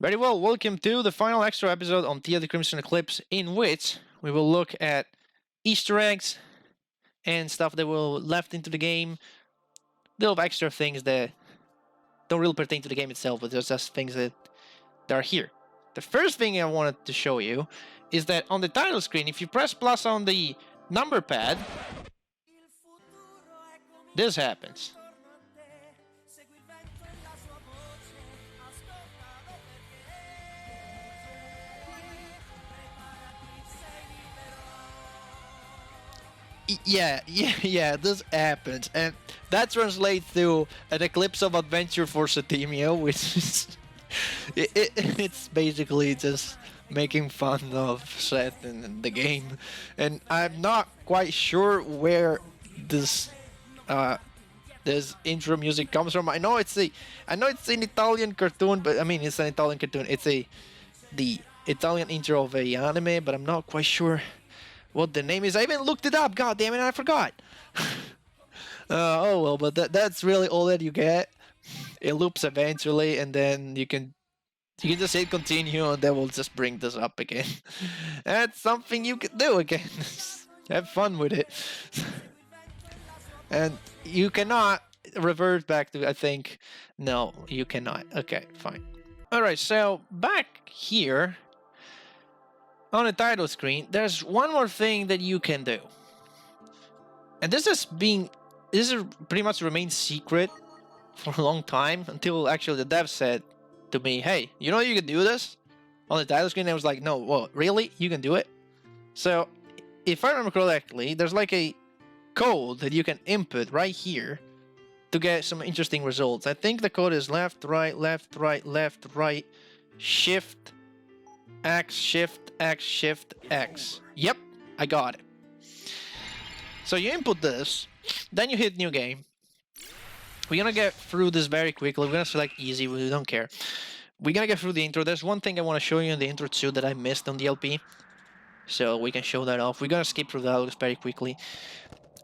Very well, welcome to the final extra episode on Theia the Crimson Eclipse, in which we will look at Easter eggs and stuff that were left into the game. Little extra things that don't really pertain to the game itself, but there's just things that are here. The first thing I wanted to show you is that on the title screen, if you press plus on the number pad, this happens. Yeah, this happens, and that translates to an Eclipse of Adventure for Septimia, which is it's basically just making fun of Seth in the game, and I'm not quite sure where this this intro music comes from. I know it's an Italian cartoon, but I mean it's an Italian cartoon. It's the Italian intro of a anime, but I'm not quite sure what the name is. I even looked it up. God damn it, I forgot. Oh well, but that's really all that you get. It loops eventually, and then you can just hit continue, and then we'll just bring this up again. That's something you can do again. Have fun with it. And you cannot revert back to, I think. No, you cannot. Okay, fine. Alright, so back here on the title screen, there's one more thing that you can do. And this has pretty much remained secret for a long time, until actually the dev said to me, hey, you know you can do this on the title screen? I was like, no, well, really? You can do it? So, if I remember correctly, there's like a code that you can input right here to get some interesting results. I think the code is left, right, left, right, left, right, shift, X, shift, X, shift, X. Yep, I got it. So you input this, then you hit new game. We're gonna get through this very quickly. We're gonna select easy, we don't care. We're gonna get through the intro. There's one thing I want to show you in the intro too that I missed on the LP. So we can show that off. We're gonna skip through that very quickly.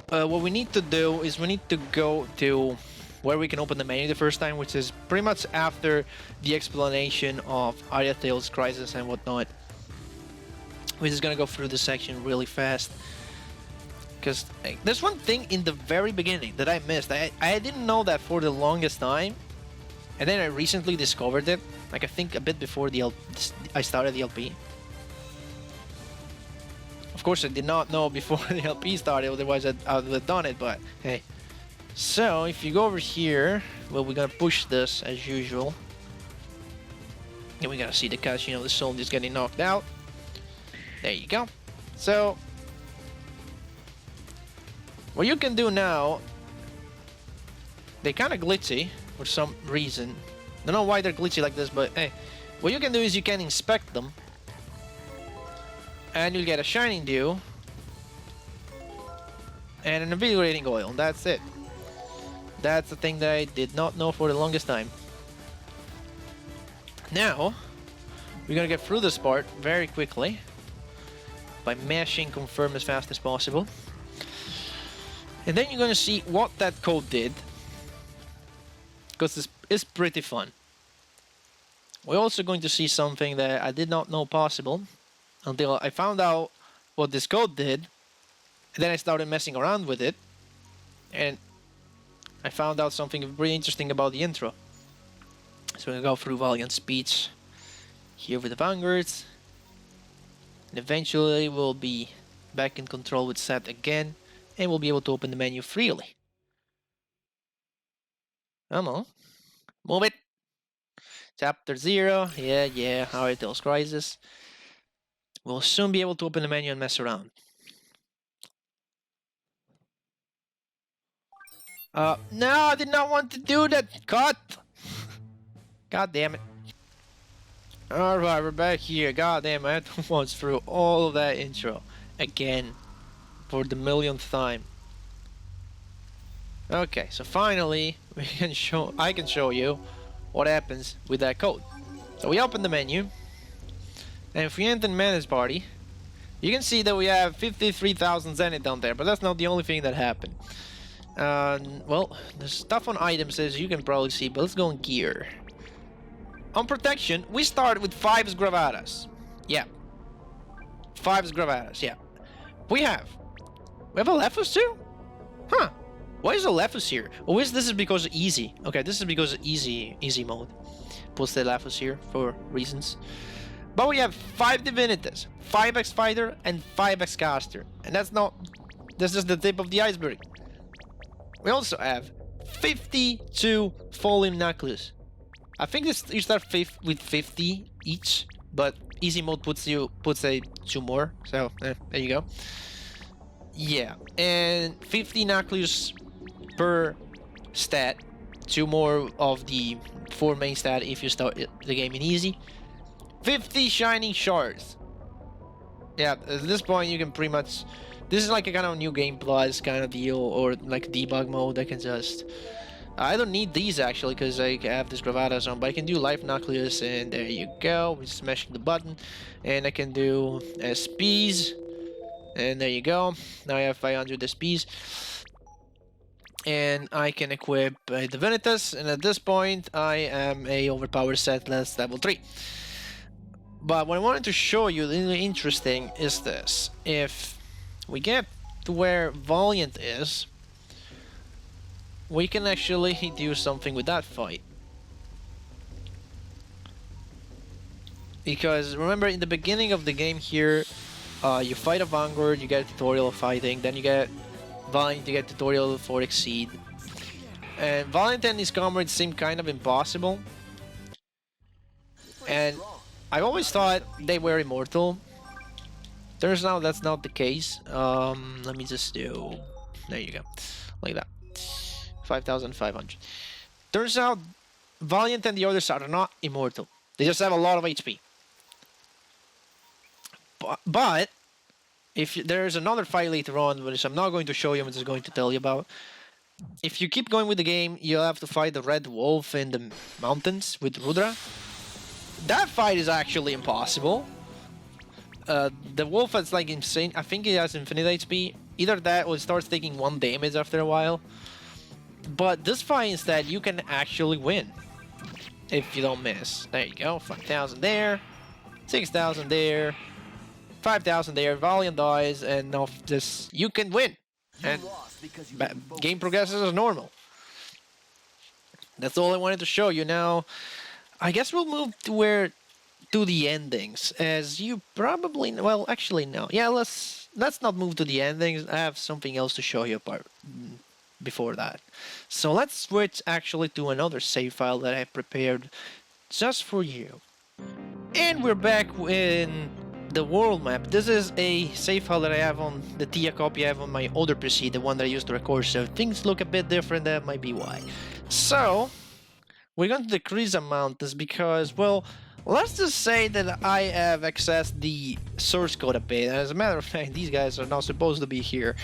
What we need to do is we need to go to where we can open the menu the first time, which is pretty much after the explanation of Ariathale's crisis and whatnot. We're just gonna go through this section really fast, because there's one thing in the very beginning that I missed. I didn't know that for the longest time, and then I recently discovered it, like I think a bit before I started the LP. Of course, I did not know before the LP started, otherwise I would have done it, but hey. So, if you go over here, well, we're gonna push this as usual. And we gotta see the cutscene of the soldiers getting knocked out. There you go. So, what you can do now, they're kind of glitchy for some reason. Don't know why they're glitchy like this, but hey, what you can do is you can inspect them, and you'll get a shining dew and an invigorating oil. That's it. That's the thing that I did not know for the longest time. Now, we're gonna get through this part very quickly by mashing confirm as fast as possible. And then you're gonna see what that code did, because this is pretty fun. We're also going to see something that I did not know possible until I found out what this code did, and then I started messing around with it, and I found out something pretty interesting about the intro. So we're gonna go through Valiant Speech here with the Vanguards, and eventually we'll be back in control with Seth again, and we'll be able to open the menu freely. Come on, move it. Chapter 0, yeah, Ariathale's crisis. We'll soon be able to open the menu and mess around. No, I did not want to do that. Cut! God damn it. Alright, we're back here. God damn it, I had to watch through all of that intro again for the millionth time. Okay, so finally I can show you what happens with that code. So we open the menu, and if we enter Manage Party, you can see that we have 53,000 Zenith down there, but that's not the only thing that happened. Well, the stuff on items as you can probably see, but let's go on gear. on protection, we start with 5 Sgravatas. Yeah. 5 Sgravatas, yeah. We have a Lephus too? Huh. Why is a Lephus here? Oh, this is because easy. Okay, this is because easy mode. Puts the Lephus here for reasons. But we have 5 Divinitas, 5 X-Fighter, and 5 X-Caster. And this is the tip of the iceberg. We also have 52 Fallen Knuckles. I think you start with 50 each, but easy mode puts 2 more. So there you go. Yeah, and 50 Knuckles per stat. 2 more of the 4 main stat if you start the game in easy. 50 Shining Shards. Yeah, at this point you can pretty much... This is like a kind of new game plus kind of deal, or like debug mode. I can just... I don't need these actually because I have this Gravatas on, but I can do Life Nucleus, and there you go. We're smashing the button. And I can do SPs, and there you go. Now I have 500 SPs. And I can equip a Divinitas, and at this point I am a overpowered Seth that's level 3. But what I wanted to show you, really interesting, is this. If we get to where Valiant is, we can actually do something with that fight. Because remember, in the beginning of the game here, you fight a Vanguard, you get a tutorial of fighting, then you get Valiant, you get tutorial for Exceed. And Valiant and his comrades seem kind of impossible. And I always thought they were immortal. Turns out that's not the case. Let me just do... There you go. Like that. 5,500. Turns out Valiant and the others are not immortal. They just have a lot of HP. But if there's another fight later on, which I'm not going to show you, I'm just going to tell you about. If you keep going with the game, you'll have to fight the Red Wolf in the mountains with Rudra. That fight is actually impossible. The wolf is like insane. I think it has infinite HP. Either that or it starts taking 1 damage after a while. But this fight instead, you can actually win if you don't miss. There you go, 5,000 there, 6,000 there, 5,000 there. Valiant dies, and now this you can win. And game progresses as normal. That's all I wanted to show you. Now, I guess we'll move to the endings, as you probably well, actually no. Yeah, let's not move to the endings. I have something else to show you apart before that. So let's switch actually to another save file that I prepared just for you. And we're back in the world map. This is a save file that I have on the Theia copy I have on my older PC, the one that I used to record, so if things look a bit different, that might be why. So we're going to the Crimson Mountains because, well, let's just say that I have accessed the source code a bit. As a matter of fact, these guys are not supposed to be here.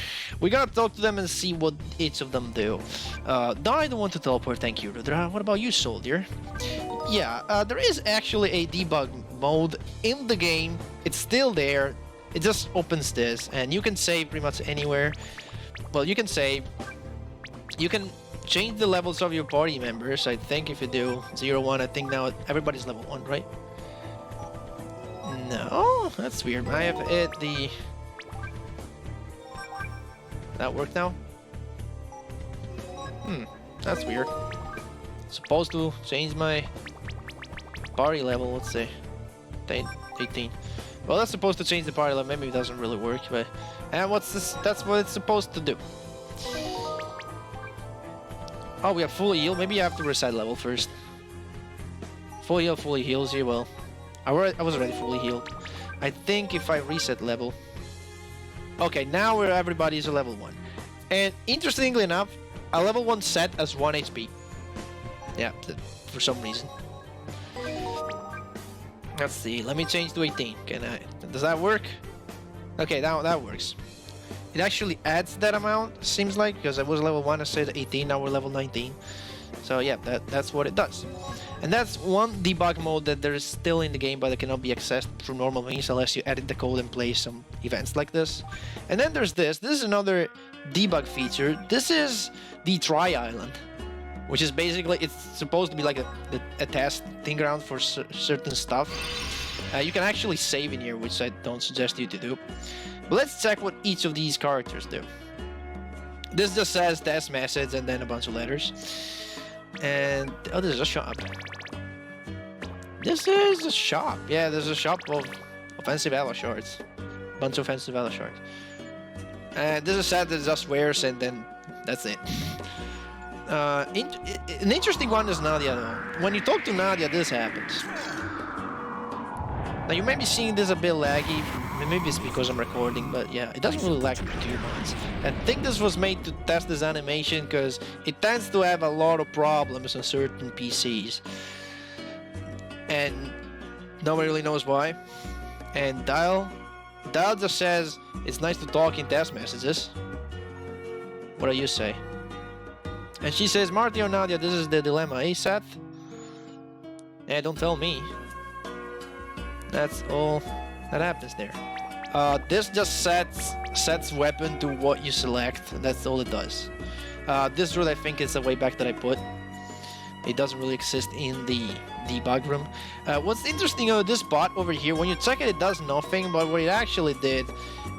We gotta talk to them and see what each of them do. I don't want to teleport, thank you, Rudra. What about you, soldier? Yeah, there is actually a debug mode in the game. It's still there. It just opens this, and you can save pretty much anywhere. Well, you can save. You can change the levels of your party members. I think if you do 0, 1, I think now everybody's level 1, right? No, that's weird. I have hit the... That worked now? That's weird. Supposed to change my party level, let's say 18. Well, that's supposed to change the party level. Maybe it doesn't really work, but... And what's this? That's what it's supposed to do. Oh, we have full heal. Maybe I have to reset level first. Full heal fully heals you. Well, I was already fully healed. I think if I reset level... Okay, now everybody's a level 1. And interestingly enough, a level 1 set as 1 HP. Yeah, for some reason. Let's see, let me change to 18. Does that work? Okay, that works. It actually adds that amount, seems like, because I was level 1, I said 18, now we're level 19. So yeah, that's what it does. And that's one debug mode that there is still in the game, but it cannot be accessed through normal means unless you edit the code and play some events like this. And then there's this. This is another debug feature. This is the Try Island. which is basically, it's supposed to be like a testing ground for certain stuff. You can actually save in here, which I don't suggest you to do. But let's check what each of these characters do. This just says test message and then a bunch of letters. And oh, this is a shop. This is a shop. Yeah, there's a shop of offensive ally shards. Bunch of offensive ally shards. And this is set that just wears, and then that's it. An interesting one is Nadia though. When you talk to Nadia, this happens. Now you may be seeing this a bit laggy. Maybe it's because I'm recording, but yeah, it doesn't really lag too much. I think this was made to test this animation because it tends to have a lot of problems on certain PCs. And nobody really knows why. And Dial just says it's nice to talk in test messages. What do you say? And she says, Marty or Nadia, this is the dilemma, eh, Seth? Yeah, don't tell me. That's all that happens there. This just sets weapon to what you select. That's all it does. This rule I think is the way back that I put. It doesn't really exist in the debug room. What's interesting about this bot over here, when you check it, it does nothing, but what it actually did,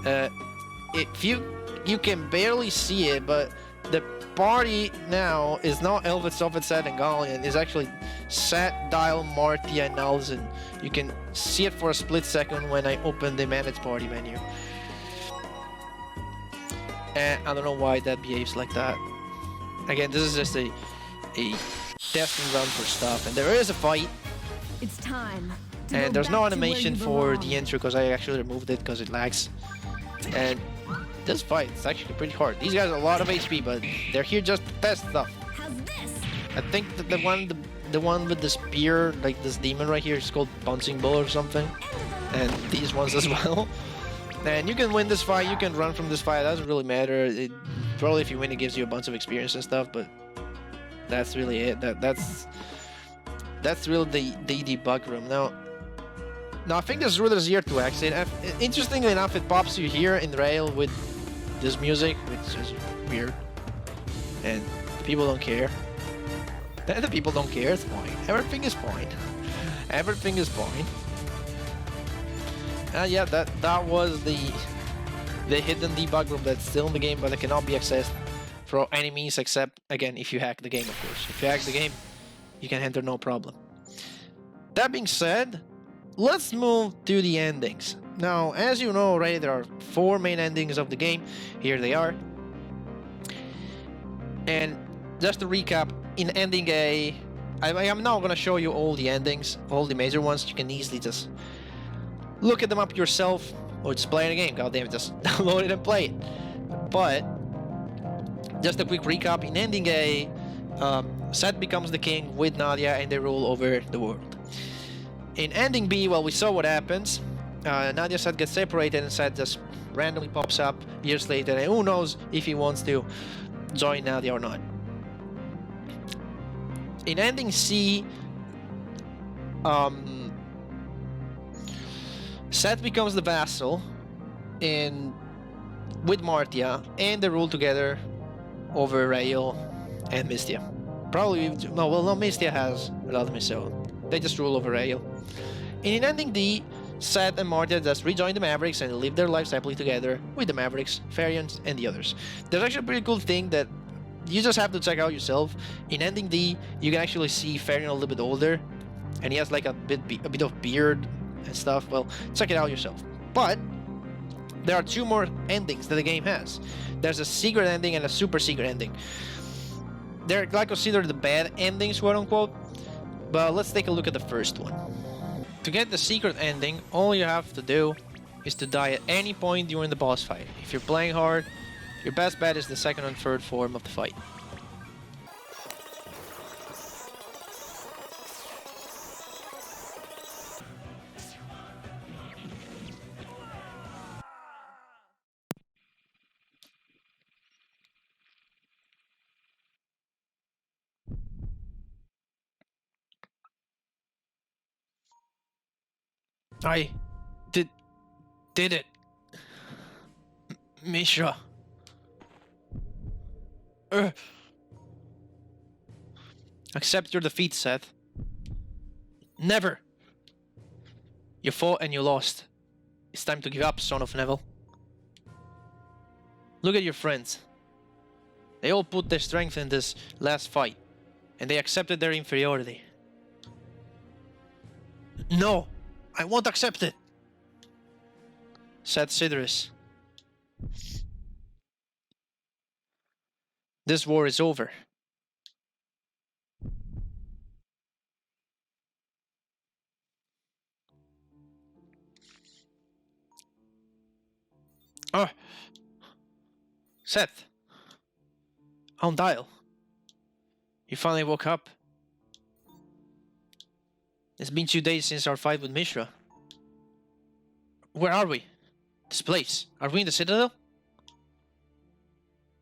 if you can barely see it, but the party now is not Elvis, Seth, Seth, and Gallian. It's actually Seth, Dial, Marty, and Nelson. You can see it for a split second when I open the manage party menu. And I don't know why that behaves like that. Again, this is just a testing run for stuff, and there is a fight. It's time. And there's no animation for the intro because I actually removed it because it lags. And this fight is actually pretty hard. These guys have a lot of HP, but they're here just to test stuff. How's this? I think that the one with the spear, like this demon right here, is called Bouncing Bull or something. And these ones as well. And you can win this fight, you can run from this fight, it doesn't really matter. Probably if you win it gives you a bunch of experience and stuff, but that's really it. That's really the debug room. Now I think this rule is here to exit. Interestingly enough, it pops you here in rail with this music, which is weird. And people don't care. The people don't care, it's fine. Everything is fine. Everything is fine. Yeah, that was the hidden debug room that's still in the game, but it cannot be accessed for any means except, again, if you hack the game, of course. If you hack the game, you can enter no problem. That being said, let's move to the endings. Now, as you know already, there are 4 main endings of the game. Here they are. And just to recap, in ending A, I am now going to show you all the endings, all the major ones. You can easily just look at them up yourself, or just play the game. Goddamn it, just download it and play it. But just a quick recap: in ending A, Seth becomes the king with Nadia, and they rule over the world. In ending B, well, we saw what happens. Nadia and Seth get separated, and Seth just randomly pops up years later, and who knows if he wants to join Nadia or not. In ending C, Seth becomes the vassal with Martia, and they rule together over Rael and Mistia. Probably, no, Mistia has allowed so they just rule over Rael. And in ending D, Seth and Martia just rejoin the Mavericks and live their lives happily together with the Mavericks, Farians, and the others. There's actually a pretty cool thing that you just have to check out yourself. In ending D, you can actually see Farian a little bit older, and he has like a bit of beard and stuff. Well, check it out yourself. But there are 2 more endings that the game has. There's a secret ending and a super secret ending. They're like considered the bad endings, quote unquote. But let's take a look at the first one. To get the secret ending, all you have to do is to die at any point during the boss fight. If you're playing hard, your best bet is the second and third form of the fight. I did it, Misha. Accept your defeat, Seth. Never! You fought and you lost. It's time to give up, son of Neville. Look at your friends. They all put their strength in this last fight, and they accepted their inferiority. No! I won't accept it! Said Sidious. This war is over. Oh! Seth! On dial. You finally woke up. It's been 2 days since our fight with Mishra. Where are we? This place. Are we in the Citadel?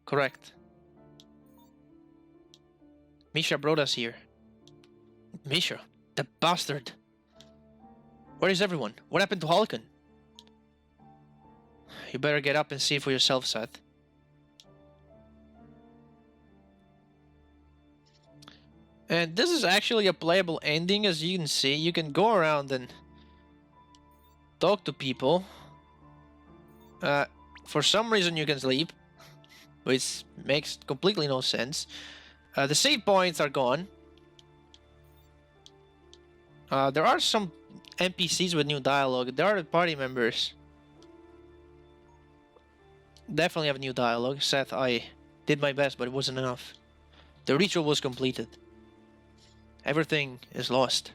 Correct. Mishra brought us here. Mishra? The bastard! Where is everyone? What happened to Halcon? You better get up and see for yourself, Seth. And this is actually a playable ending, as you can see. You can go around and talk to people. For some reason you can sleep, which makes completely no sense. The save points are gone. There are some NPCs with new dialogue. There are the party members. Definitely have new dialogue. Seth, I did my best, but it wasn't enough. The ritual was completed. Everything is lost.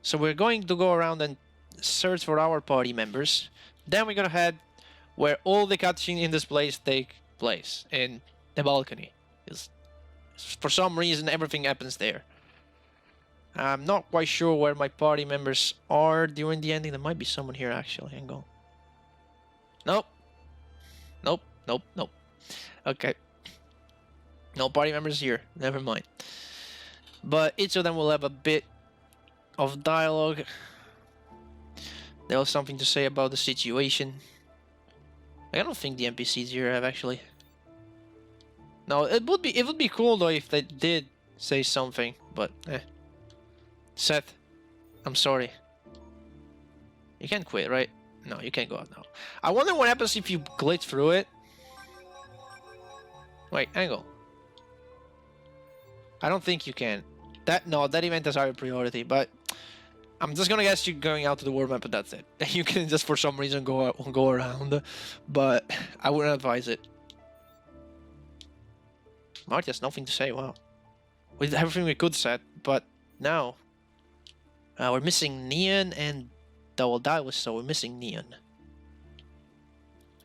So we're going to go around and search for our party members. Then we're gonna head where all the cutscenes in this place take place, in the balcony. For some reason, everything happens there. I'm not quite sure where my party members are during the ending. There might be someone here, actually. Hang on. Nope. Nope. Nope. Nope. Okay. No party members here. Never mind. But each of them will have a bit of dialogue. They'll have something to say about the situation. I don't think the NPCs here have actually. No, it would be cool though if they did say something, but Seth, I'm sorry. You can't quit, right? No, you can't go out now. I wonder what happens if you glitch through it. Wait, hang on. I don't think you can. That event has higher priority, but I'm just gonna guess you're going out to the world map, but that's it. You can just for some reason go around, but I wouldn't advise it. Marty has nothing to say. Wow, we did everything we could, Seth, but now we're missing Neon and that was so we're missing Neon.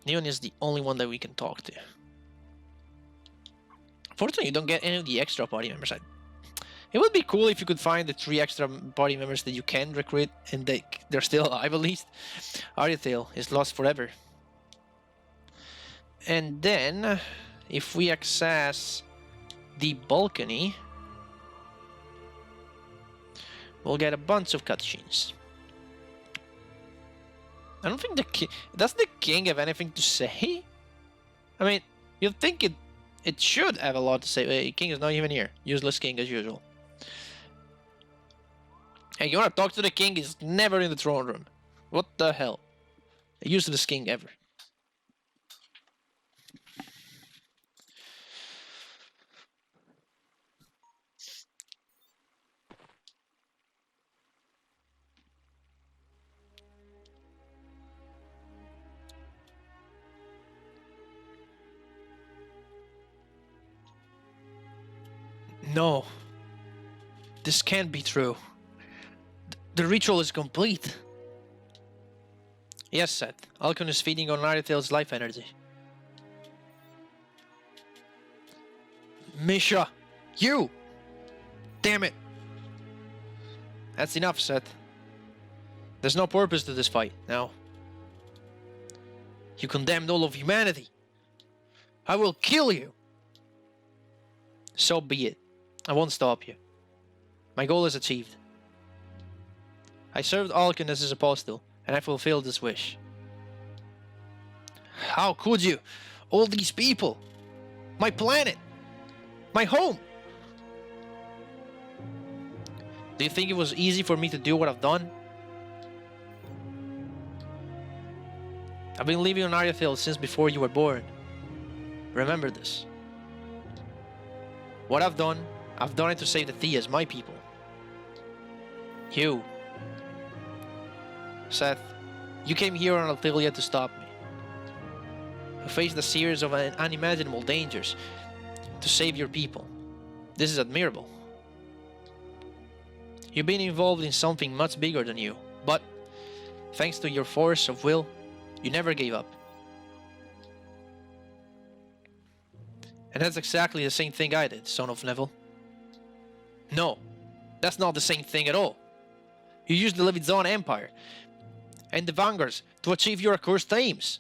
Neon is the only one that we can talk to. Fortunately, you don't get any of the extra party members. It would be cool if you could find the 3 extra party members that you can recruit and they're still alive at least. Ariathale is lost forever. And then, if we access the balcony, we'll get a bunch of cutscenes. I don't think the king... Does the king have anything to say? I mean, you'd think it should have a lot to say. Hey, king is not even here. Useless king as usual. Hey, you wanna talk to the king? He's never in the throne room. What the hell? The useless king ever. No. This can't be true. The ritual is complete. Yes, Seth. Alcon is feeding on Ariathale's life energy. Mishra! You! Damn it! That's enough, Seth. There's no purpose to this fight, now. You condemned all of humanity. I will kill you! So be it. I won't stop you. My goal is achieved. I served Alcon as his apostle, and I fulfilled his wish. How could you? All these people! My planet! My home! Do you think it was easy for me to do what I've done? I've been living on Ariathale since before you were born. Remember this. What I've done it to save the Theias, my people. You. Seth, you came here on Theia to stop me. You faced a series of unimaginable dangers to save your people. This is admirable. You've been involved in something much bigger than you, but thanks to your force of will, you never gave up. And that's exactly the same thing I did, son of Neville. No, that's not the same thing at all. You used the Leviathan Empire and the Vanguards to achieve your accursed aims.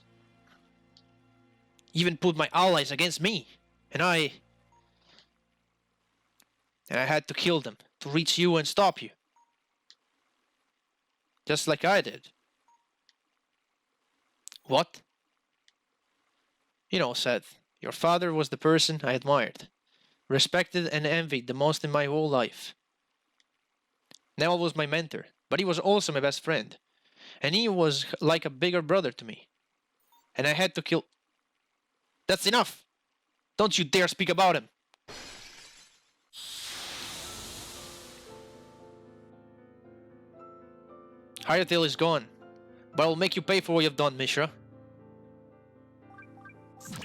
You even put my allies against me, and I had to kill them to reach you and stop you. Just like I did. What? You know, Seth, your father was the person I admired, respected and envied the most in my whole life. Neville was my mentor, but he was also my best friend. And he was like a bigger brother to me. And I had to kill... That's enough! Don't you dare speak about him! Ariathale is gone, but I'll make you pay for what you've done, Mishra.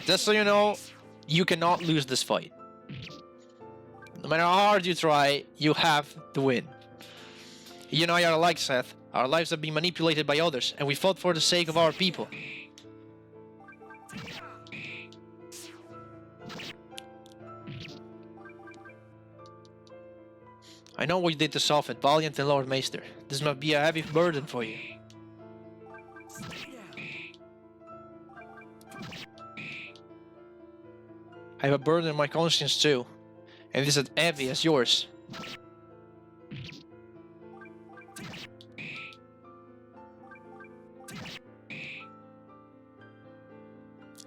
Just so you know, you cannot lose this fight. No matter how hard you try, you have to win. You and I are alike, Seth. Our lives have been manipulated by others, and we fought for the sake of our people. I know what you did to Sophet, Valiant and Lord Maester. This must be a heavy burden for you. I have a burden on my conscience too, and it is as heavy as yours.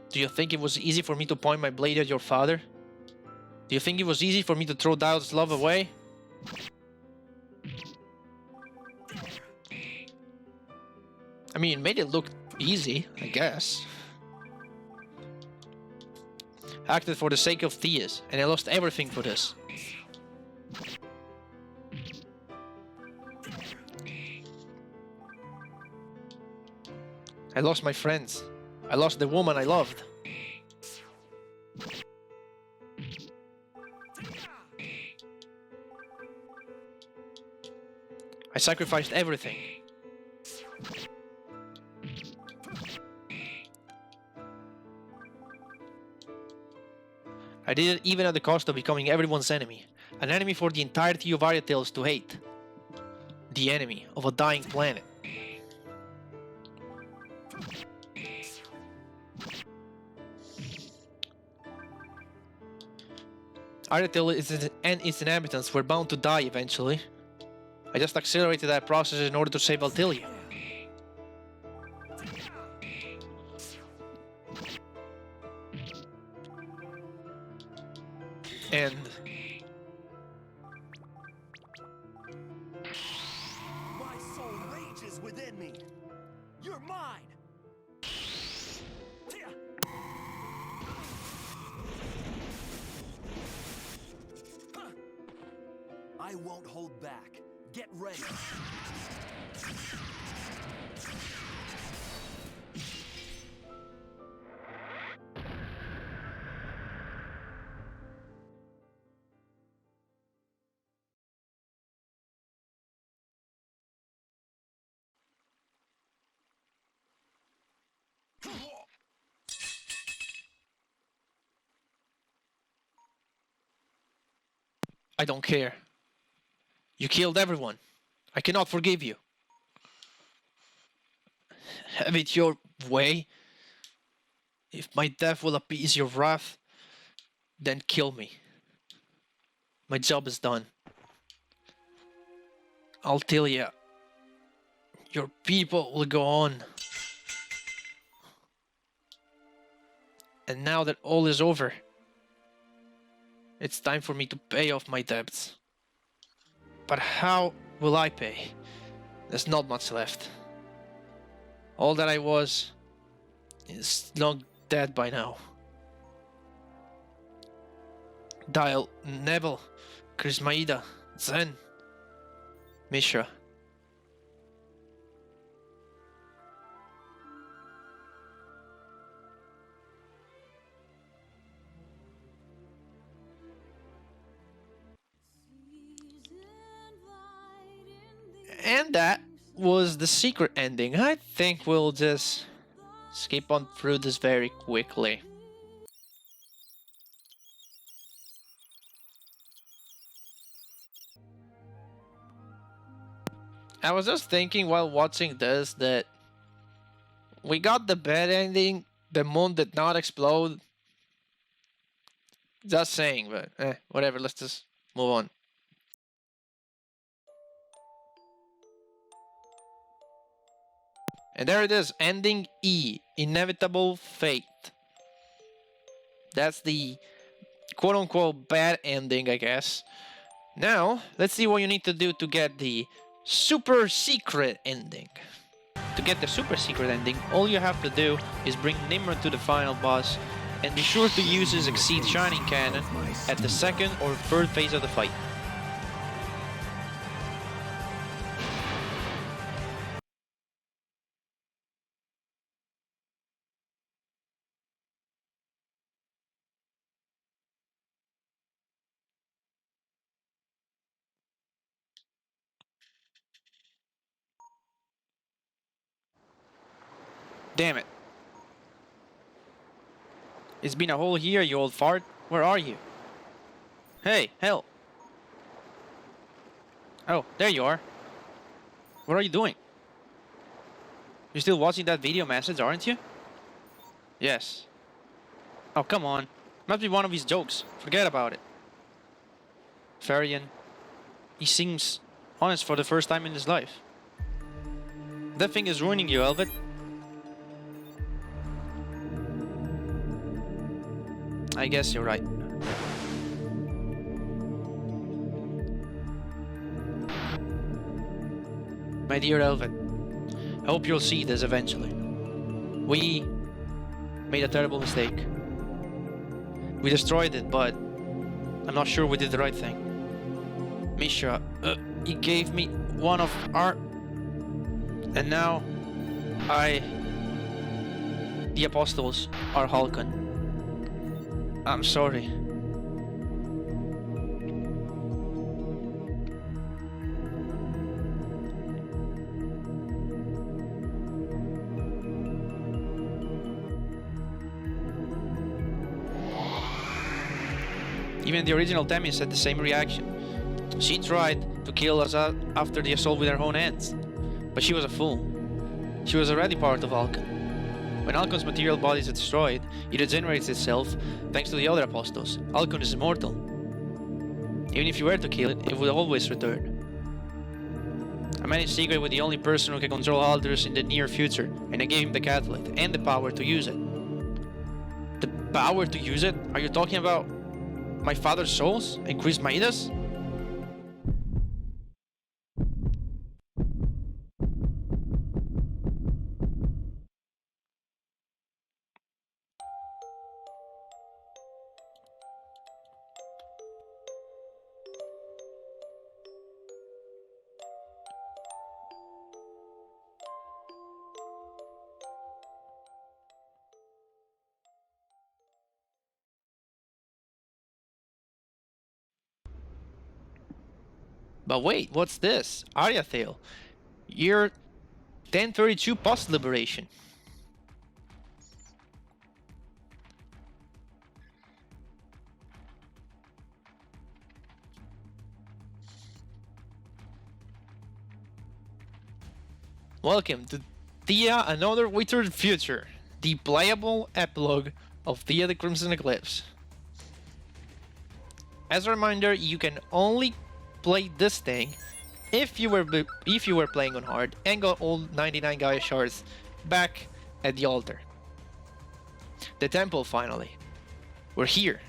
Do you think it was easy for me to point my blade at your father? Do you think it was easy for me to throw Dial's love away? I mean, it made it look easy, I guess. I acted for the sake of Theias, and I lost everything for this. I lost my friends. I lost the woman I loved. I sacrificed everything. I did it even at the cost of becoming everyone's enemy. An enemy for the entirety of Ariathale to hate. The enemy of a dying planet. Ariathale and its inhabitants were bound to die eventually. I just accelerated that process in order to save Altilia. And... my soul rages within me. You're mine. I won't hold back. Get ready. I don't care. You killed everyone. I cannot forgive you. Have it your way. If my death will appease your wrath, then kill me. My job is done. Altilia, your people will go on. And now that all is over, it's time for me to pay off my debts. But how will I pay? There's not much left. All that I was is long dead by now. Dial, Nebel, Krismaida, Zen, Mishra. And that was the secret ending. I think we'll just skip on through this very quickly. I was just thinking while watching this that we got the bad ending, the moon did not explode. Just saying, but whatever, let's just move on. And there it is, ending E, inevitable fate. That's the quote-unquote bad ending, I guess. Now, let's see what you need to do to get the super secret ending. To get the super secret ending, all you have to do is bring Nimrod to the final boss and be sure to use his Exceed Shining Cannon at the second or third phase of the fight. Damn it. It's been a whole year, you old fart. Where are you? Hey, hell. Oh, there you are. What are you doing? You're still watching that video message, aren't you? Yes. Oh, come on. Must be one of his jokes. Forget about it. Farian. He seems honest for the first time in his life. That thing is ruining you, Elvet. I guess you're right. My dear Elvet, I hope you'll see this eventually. We made a terrible mistake. We destroyed it, but I'm not sure we did the right thing. Mishra, he gave me one of our... And now, the apostles are Halcon. I'm sorry. Even the original Themis had the same reaction. She tried to kill us after the assault with her own hands, but she was a fool. She was already part of Halcon. When Halcon's material body is destroyed, it regenerates itself thanks to the other apostles. Halcon is immortal. Even if you were to kill it, it would always return. I managed secret with the only person who can control altars in the near future, and I gave him the catalyst and the power to use it. The power to use it? Are you talking about my father's souls and Chris Maida's? But wait, what's this? Ariathale. Year 1032 post-liberation. Welcome to Theia, Another Withered Future, the playable epilogue of Theia the Crimson Eclipse. As a reminder, you can only play this thing if you were playing on hard and got all 99 Gaia Shards back at the altar. The temple, finally. We're here.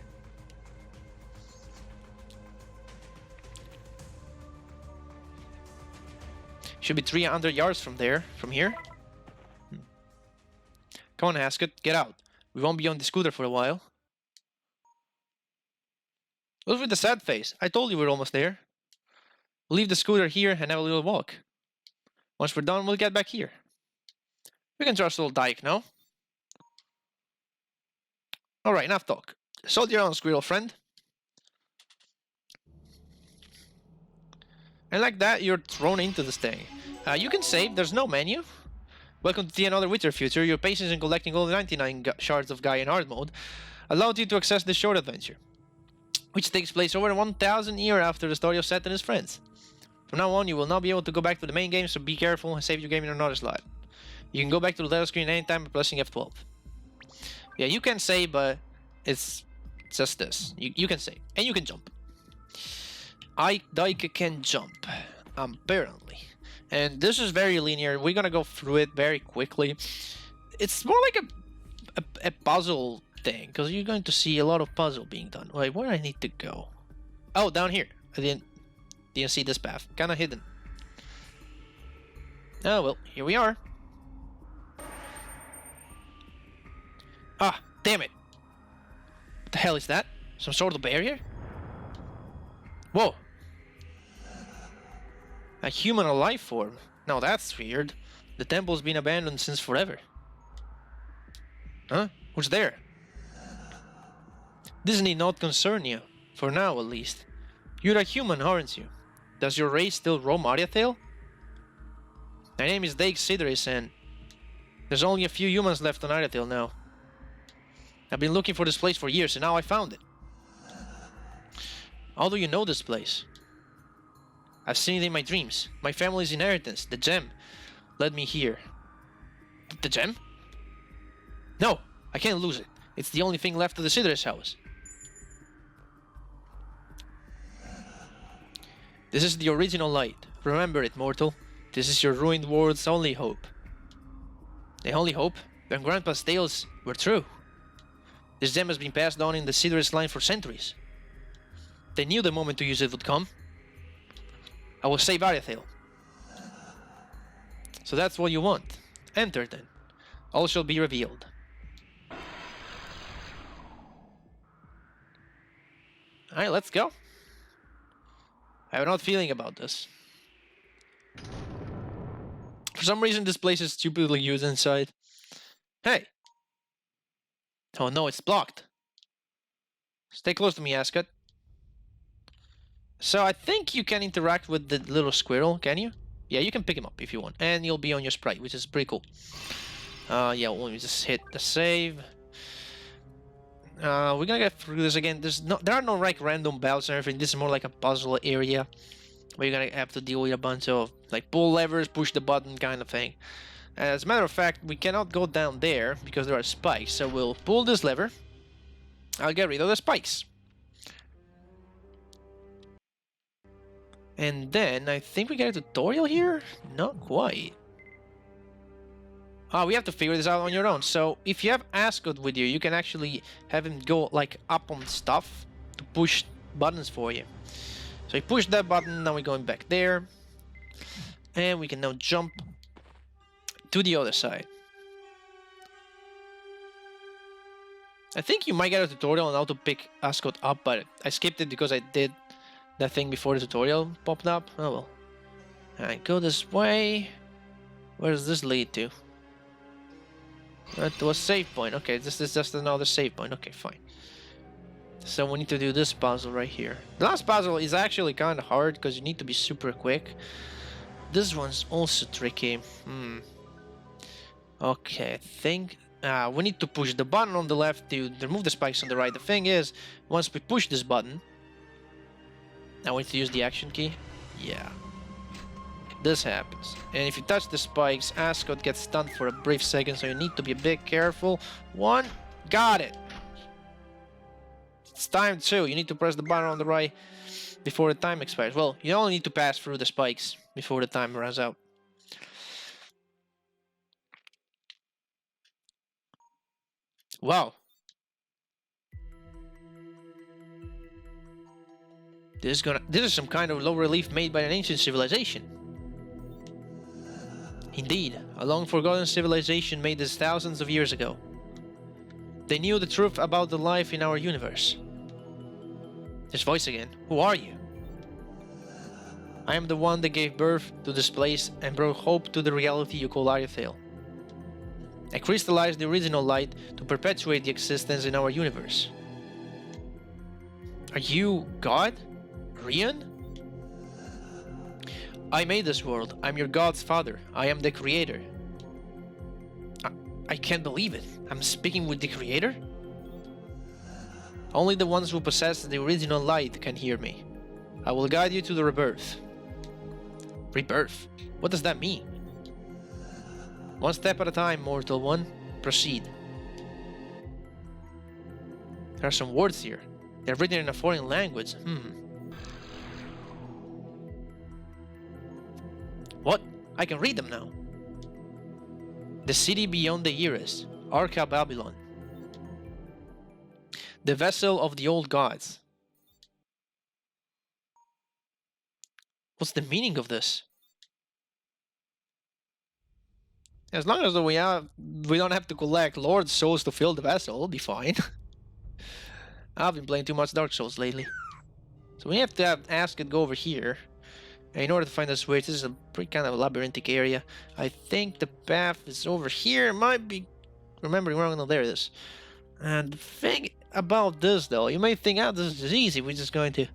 Should be 300 yards from there, from here. Come on, Hasket, get out. We won't be on the scooter for a while. What's with the sad face? I told you we're almost there. We'll leave the scooter here and have a little walk. Once we're done, we'll get back here. We can trust little Dyke, no? Alright, enough talk. Soldier on, squirrel friend. And like that, you're thrown into this thing. You can save, there's no menu. Welcome to the Another Witcher future. Your patience in collecting all the 99 shards of Gaia in hard mode allowed you to access this short adventure, which takes place over 1,000 years after the story of Seth and his friends. From now on, you will not be able to go back to the main game, so be careful and save your game in another slot. You can go back to the title screen anytime by pressing F12. Yeah, you can save, but it's just this. You can save, and you can jump. Dyke can jump, apparently. And this is very linear. We're gonna go through it very quickly. It's more like a puzzle thing, because you're going to see a lot of puzzle being done. Wait, where do I need to go? Oh, down here. I didn't see this path. Kind of hidden. Oh well, here we are. Ah, damn it! What the hell is that? Some sort of barrier? Whoa! A human life form. Now that's weird. The temple's been abandoned since forever. Huh? Who's there? This need not concern you. For now, at least. You're a human, aren't you? Does your race still roam Ariathale? My name is Dake Sidris, and there's only a few humans left on Ariathale now. I've been looking for this place for years, and now I found it. How do you know this place? I've seen it in my dreams. My family's inheritance, the gem, led me here. The gem? No, I can't lose it. It's the only thing left of the Sidris house. This is the original light. Remember it, mortal. This is your ruined world's only hope. The only hope? When Grandpa's tales were true. This gem has been passed down in the Sidris line for centuries. They knew the moment to use it would come. I will save Ariathale. So that's what you want. Enter then. All shall be revealed. Alright, let's go. I have an odd feeling about this. For some reason this place is stupidly used inside. Hey! Oh no, it's blocked. Stay close to me, Ascot. So I think you can interact with the little squirrel, can you? Yeah, you can pick him up if you want. And you'll be on your sprite, which is pretty cool. Yeah, let me just hit the save. We're gonna get through this again. There are no like random battles or anything. This is more like a puzzle area where you're gonna have to deal with a bunch of like pull levers, push the button kind of thing. As a matter of fact, we cannot go down there because there are spikes. So we'll pull this lever. I'll get rid of the spikes. And then I think we get a tutorial here? Not quite. We have to figure this out on your own. So if you have Ascot with you, you can actually have him go like up on stuff to push buttons for you. So you push that button, now we're going back there. And we can now jump to the other side. I think you might get a tutorial on how to pick Ascot up, but I skipped it because I did that thing before the tutorial popped up. Oh well. Alright, go this way. Where does this lead to? That was save point. Okay, this is just another save point. Okay, fine. So we need to do this puzzle right here. The last puzzle is actually kind of hard because you need to be super quick. This one's also tricky. Okay, I think we need to push the button on the left to remove the spikes on the right. The thing is, once we push this button, now we need to use the action key. Yeah. This happens. And if you touch the spikes, Ascot gets stunned for a brief second, so you need to be a bit careful. One. Got it. It's time 2. You need to press the button on the right before the time expires. Well, you only need to pass through the spikes before the time runs out. Wow. This is some kind of low relief made by an ancient civilization. Indeed, a long-forgotten civilization made this thousands of years ago. They knew the truth about the life in our universe. His voice again. Who are you? I am the one that gave birth to this place and brought hope to the reality you call Ariathale. I crystallized the original light to perpetuate the existence in our universe. Are you God? Rian? I made this world. I'm your God's father. I am the creator. I can't believe it. I'm speaking with the creator? Only the ones who possess the original light can hear me. I will guide you to the rebirth. Rebirth? What does that mean? One step at a time, mortal one. Proceed. There are some words here. They're written in a foreign language. What? I can read them now. The city beyond the Iris, Arca Babylon. The vessel of the old gods. What's the meaning of this? As long as we don't have to collect Lord souls to fill the vessel, it'll be fine. I've been playing too much Dark Souls lately. So we have to ask it go over here. And in order to find the switch, this is a pretty kind of a labyrinthic area. I think the path is over here. It might be remembering wrong. No, there it is. And the thing about this, though, you may think, oh, this is easy. We're just going to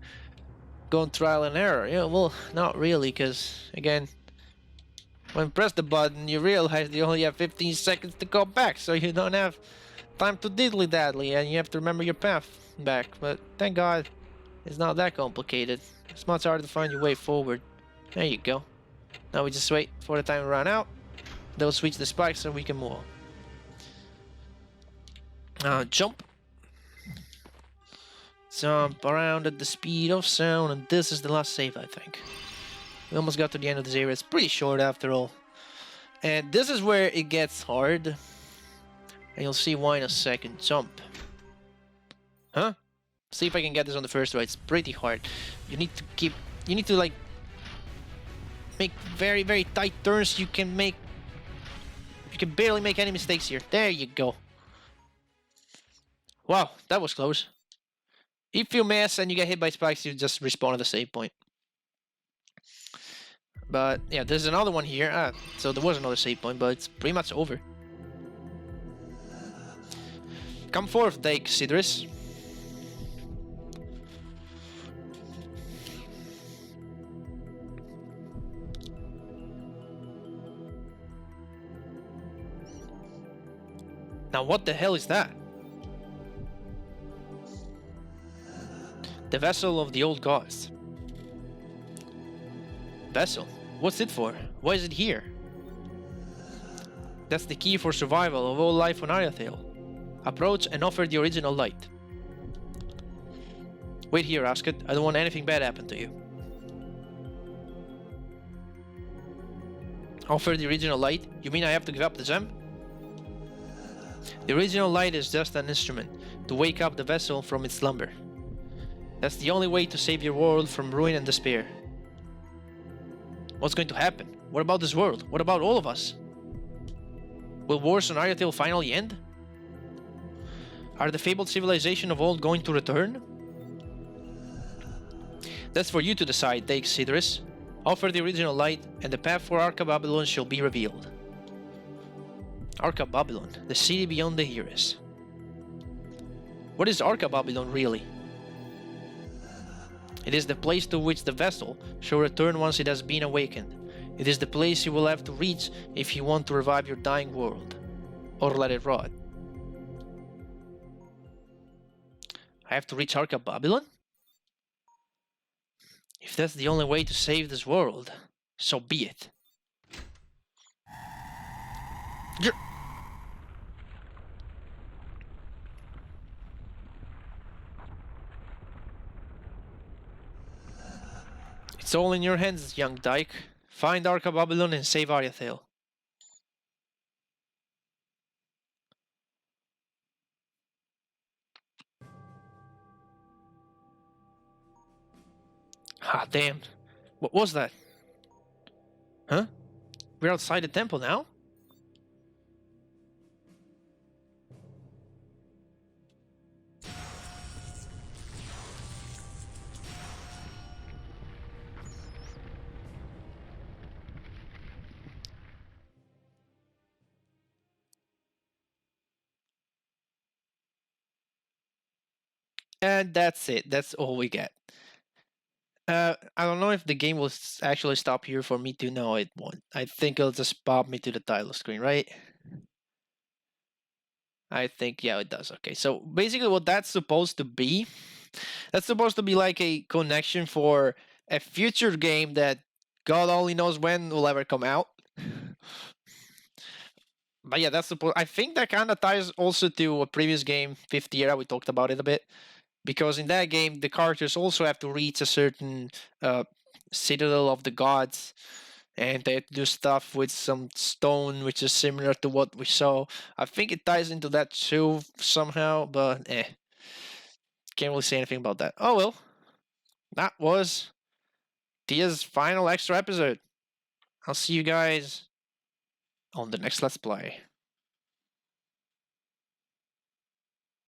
go on trial and error. Yeah, well, not really, because, again, when you press the button, you realize you only have 15 seconds to go back, so you don't have time to diddly-daddly, and you have to remember your path back. But thank God, it's not that complicated. It's much harder to find your way forward. There you go. Now we just wait for the time to run out. They'll switch the spikes so we can move on. Jump. Jump around at the speed of sound, and this is the last save, I think. We almost got to the end of this area. It's pretty short after all. And this is where it gets hard. And you'll see why in a second. Jump. Huh? See if I can get this on the first try. It's pretty hard. You need to like make very, very tight turns. You can barely make any mistakes here. There you go. Wow, that was close. If you miss and you get hit by spikes, you just respawn at the save point. But yeah, there's another one here. So there was another save point, but it's pretty much over. Come forth, Dake Sidris. Now what the hell is that? The vessel of the old gods. Vessel? What's it for? Why is it here? That's the key for survival of all life on Ariathale. Approach and offer the original light. Wait here, Asket. I don't want anything bad happen to you. Offer the original light? You mean I have to give up the gem? The original light is just an instrument to wake up the vessel from its slumber. That's the only way to save your world from ruin and despair. What's going to happen? What about this world? What about all of us? Will wars on Ariathale finally end? Are the fabled civilization of old going to return? That's for you to decide, Dake Sidris. Offer the original light, and the path for Arca Babylon shall be revealed. Arca Babylon, the city beyond the Iris. What is Arca Babylon really? It is the place to which the vessel shall return once it has been awakened. It is the place you will have to reach if you want to revive your dying world. Or let it rot. I have to reach Arca Babylon? If that's the only way to save this world, so be it. It's all in your hands, young dyke. Find Arca Babylon and save Ariathale. Ah, damn. What was that? Huh? We're outside the temple now? And that's it. That's all we get. I don't know if the game will actually stop here for me to know it won't. I think it'll just pop me to the title screen, right? I think, yeah, it does. Okay, so basically what that's supposed to be, that's supposed to be like a connection for a future game that God only knows when will ever come out. But yeah, that's supposed. I think that kind of ties also to a previous game, Fifth Era. We talked about it a bit because in that game the characters also have to reach a certain uh, citadel of the gods, and they have to do stuff with some stone, which is similar to what we saw. I think it ties into that too somehow, but can't really say anything about that. Oh well, that was Theia's final extra episode. I'll see you guys on the next Let's Play.